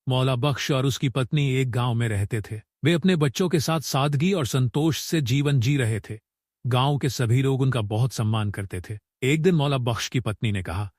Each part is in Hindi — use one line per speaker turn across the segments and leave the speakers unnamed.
मौला बख्श और उसकी पत्नी एक गांव में रहते थे। वे अपने बच्चों के साथ सादगी और संतोष से जीवन जी रहे थे। गांव के सभी लोग उनका बहुत सम्मान करते थे। एक दिन मौला बख्श की पत्नी ने कहा,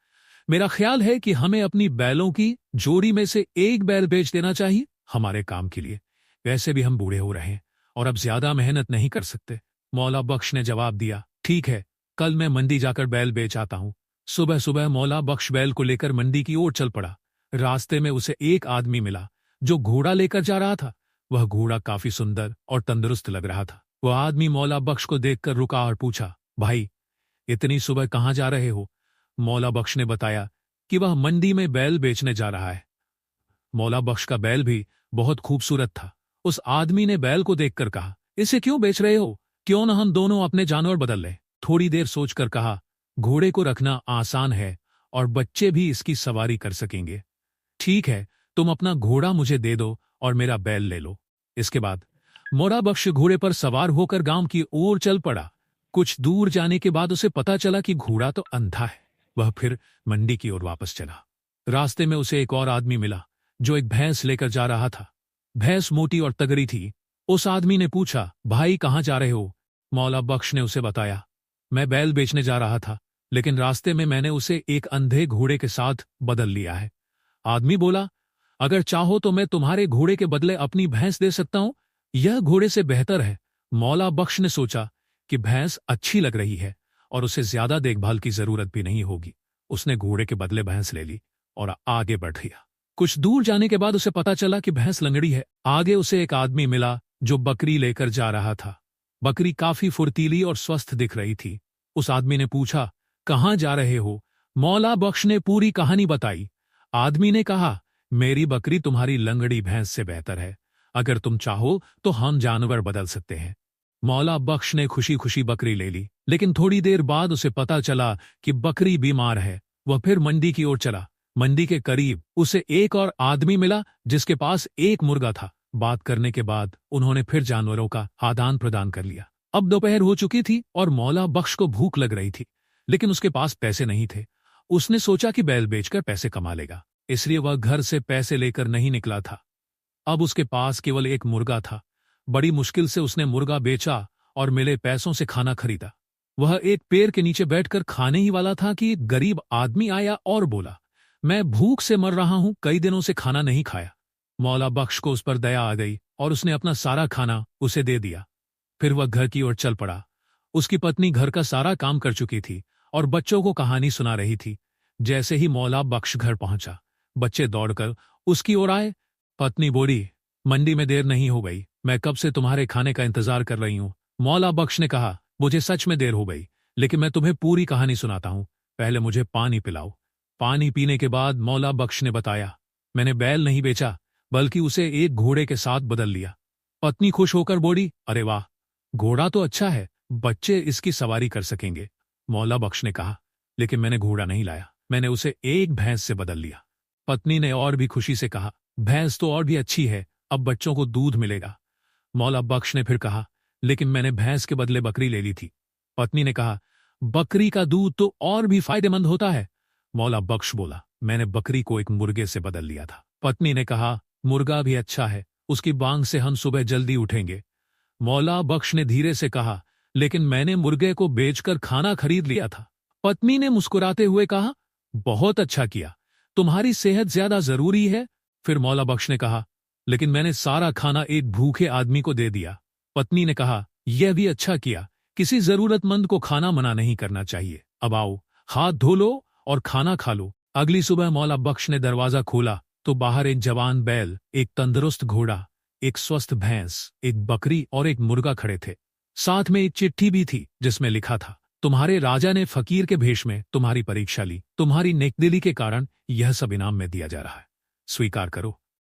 मेरा ख्याल है कि हमें अपनी बैलों की जोड़ी में से एक बैल बेच देना चाहिए हमारे काम के लिए। वैसे भी हम बूढ़े हो रहे हैं और अब ज्यादा मेहनत नहीं कर सकते। मौला बख्श ने जवाब दिया, ठीक है, कल मैं मंडी जाकर बैल बेच आता हूं। सुबह सुबह मौला बख्श बैल को लेकर मंडी की ओर चल पड़ा। रास्ते में उसे एक आदमी मिला जो घोड़ा लेकर जा रहा था। वह घोड़ा काफी सुंदर और तंदुरुस्त लग रहा था। वह आदमी मौला बख्श को देखकर रुका और पूछा, भाई, इतनी सुबह कहाँ जा रहे हो? मौला बख्श ने बताया कि वह मंडी में बैल बेचने जा रहा है। मौला बख्श का बैल भी बहुत खूबसूरत था। उस आदमी ने बैल को देखकर कहा, इसे क्यों बेच रहे हो? क्यों न हम दोनों अपने जानवर बदल लें? थोड़ी देर सोचकर कहा, घोड़े को रखना आसान है और बच्चे भी इसकी सवारी कर सकेंगे। ठीक है, तुम अपना घोड़ा मुझे दे दो और मेरा बैल ले लो। इसके बाद मौला बख्श घोड़े पर सवार होकर गांव की ओर चल पड़ा। कुछ दूर जाने के बाद उसे पता चला कि घोड़ा तो अंधा है। वह फिर मंडी की ओर वापस चला। रास्ते में उसे एक और आदमी मिला जो एक भैंस लेकर जा रहा था। भैंस मोटी और तगड़ी थी। उस आदमी ने पूछा, भाई, कहाँ जा रहे हो? मौला बख्श ने उसे बताया, मैं बैल बेचने जा रहा था, लेकिन रास्ते में मैंने उसे एक अंधे घोड़े के साथ बदल लिया है। आदमी बोला, अगर चाहो तो मैं तुम्हारे घोड़े के बदले अपनी भैंस दे सकता हूं। यह घोड़े से बेहतर है। मौला बख्श ने सोचा कि भैंस अच्छी लग रही है और उसे ज्यादा देखभाल की जरूरत भी नहीं होगी। उसने घोड़े के बदले भैंस ले ली और आगे बढ़ गया। कुछ दूर जाने के बाद उसे पता चला कि भैंस लंगड़ी है। आगे उसे एक आदमी मिला जो बकरी लेकर जा रहा था। बकरी काफी फुर्तीली और स्वस्थ दिख रही थी। उस आदमी ने पूछा, कहाँ जा रहे हो? मौला बख्श ने पूरी कहानी बताई। आदमी ने कहा, मेरी बकरी तुम्हारी लंगड़ी भैंस से बेहतर है। अगर तुम चाहो तो हम जानवर बदल सकते हैं। मौला बख्श ने खुशी खुशी बकरी ले ली, लेकिन थोड़ी देर बाद उसे पता चला कि बकरी बीमार है। वह फिर मंडी की ओर चला। मंडी के करीब उसे एक और आदमी मिला जिसके पास एक मुर्गा था। बात करने के बाद उन्होंने फिर जानवरों का आदान प्रदान कर लिया। अब दोपहर हो चुकी थी और मौला बख्श को भूख लग रही थी, लेकिन उसके पास पैसे नहीं थे। उसने सोचा कि बैल बेचकर पैसे कमा लेगा, इसलिए वह घर से पैसे लेकर नहीं निकला था। अब उसके पास केवल एक मुर्गा था। बड़ी मुश्किल से उसने मुर्गा बेचा और मिले पैसों से खाना खरीदा। वह एक पेड़ के नीचे बैठकर खाने ही वाला था कि एक गरीब आदमी आया और बोला, मैं भूख से मर रहा हूं, कई दिनों से खाना नहीं खाया। मौला बख्श को उस पर दया आ गई और उसने अपना सारा खाना उसे दे दिया। फिर वह घर की ओर चल पड़ा। उसकी पत्नी घर का सारा काम कर चुकी थी और बच्चों को कहानी सुना रही थी। जैसे ही मौला बख्श घर पहुंचा, बच्चे दौड़कर उसकी ओर आए। पत्नी बोली, मंडी में देर नहीं हो गई, मैं कब से तुम्हारे खाने का इंतजार कर रही हूं। मौला बख्श ने कहा, मुझे सच में देर हो गई, लेकिन मैं तुम्हें पूरी कहानी सुनाता हूं। पहले मुझे पानी पिलाओ। पानी पीने के बाद मौला बख्श ने बताया, मैंने बैल नहीं बेचा, बल्कि उसे एक घोड़े के साथ बदल लिया। पत्नी खुश होकर बोली, अरे वाह, घोड़ा तो अच्छा है, बच्चे इसकी सवारी कर सकेंगे। मौला बख्श ने कहा, लेकिन मैंने घोड़ा नहीं लाया, मैंने उसे एक भैंस से बदल लिया। पत्नी ने और भी खुशी से कहा, भैंस तो और भी अच्छी है, अब बच्चों को दूध मिलेगा। मौला बख्श ने फिर कहा, लेकिन मैंने भैंस के बदले बकरी ले ली थी। पत्नी ने कहा, बकरी का दूध तो और भी फायदेमंद होता है। मौला बख्श बोला, मैंने बकरी को एक मुर्गे से बदल लिया था। पत्नी ने कहा, मुर्गा भी अच्छा है, उसकी बांग से हम सुबह जल्दी उठेंगे। मौला बख्श ने धीरे से कहा, लेकिन मैंने मुर्गे को बेचकर खाना खरीद लिया था। पत्नी ने मुस्कुराते हुए कहा, बहुत अच्छा किया, तुम्हारी सेहत ज्यादा जरूरी है। फिर मौला बख्श ने कहा, लेकिन मैंने सारा खाना एक भूखे आदमी को दे दिया। पत्नी ने कहा, यह भी अच्छा किया, किसी जरूरतमंद को खाना मना नहीं करना चाहिए। अब आओ, हाथ धो लो और खाना खा लो। अगली सुबह मौला बख्श ने दरवाजा खोला तो बाहर एक जवान बैल, एक तंदुरुस्त घोड़ा, एक स्वस्थ भैंस, एक बकरी और एक मुर्गा खड़े थे। साथ में एक चिट्ठी भी थी जिसमें लिखा था, तुम्हारे राजा ने फकीर के भेष में तुम्हारी परीक्षा ली, तुम्हारी नेकदिली के कारण यह सब इनाम में दिया जा रहा है, स्वीकार करो।